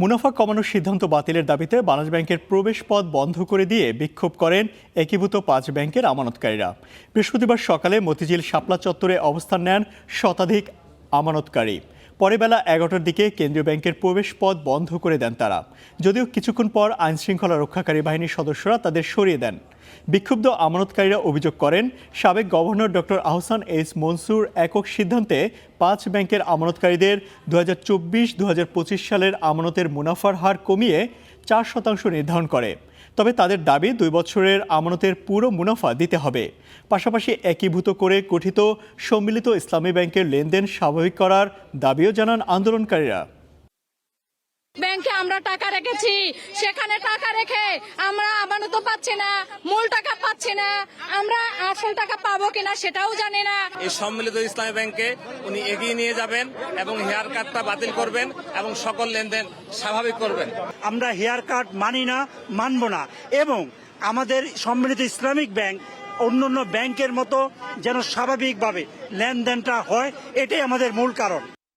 মুনাফা কমানোর সিদ্ধান্ত বাতিলের দাবিতে বাংলাদেশ ব্যাংকের প্রবেশ পথ বন্ধ করে দিয়ে বিক্ষোভ করেন একীভূত 5 ব্যাংকের আমানতকারীরা। বৃহস্পতিবার সকালে মতিঝিল শাপলা চত্বরে অবস্থান নেন শতাধিক আমানতকারী। পরে বেলা 11টার দিকে কেন্দ্রীয় ব্যাংকের প্রবেশ পথ বন্ধ করে দেন তারা, যদিও কিছুক্ষণ পর আইনশৃঙ্খলা রক্ষাকারী বাহিনীর সদস্যরা তাদের সরিয়ে দেন। বিক্ষুব্ধ আমানতকারীরা অভিযোগ করেন, সাবেক governor doctor Ahsan H Mansur একক সিদ্ধান্তে 5 ব্যাংকের আমানতকারীদের 2024-2025 সালের আমানতের মুনাফার হার কমিয়ে 4% নির্ধারণ করে। তবে তাদের দাবি 2 বছরের আমানতের পুরো মুনাফা দিতে হবে। পাশাপাশি একীভূত করে গঠিত সম্মিলিত ইসলামী ব্যাংকের লেনদেন স্বাভাবিক করার দাবিও জানান আন্দোলনকারীরা। ব্যাংকে আমরা টাকা রেখেছি, সেখানে টাকা রেখে আমরা আমানত পাচ্ছি না, মূল টাকা পাচ্ছি না, আমরা আসল টাকা পাবো কিনা সেটাও জানি না। এই সম্মিলিত ইসলামী ব্যাংকে উনি এগিয়ে নিয়ে যাবেন এবং হেয়ার কাটটা বাতিল করবেন এবং সকল লেনদেন স্বাভাবিক করবেন। আমরা হেয়ার কাট মানি না, মানব না, এবং আমাদের সম্মিলিত ইসলামিক ব্যাংক অন্যান্য ব্যাংকের মতো যেন স্বাভাবিকভাবে লেনদেনটা হয়, এটাই আমাদের মূল কারণ।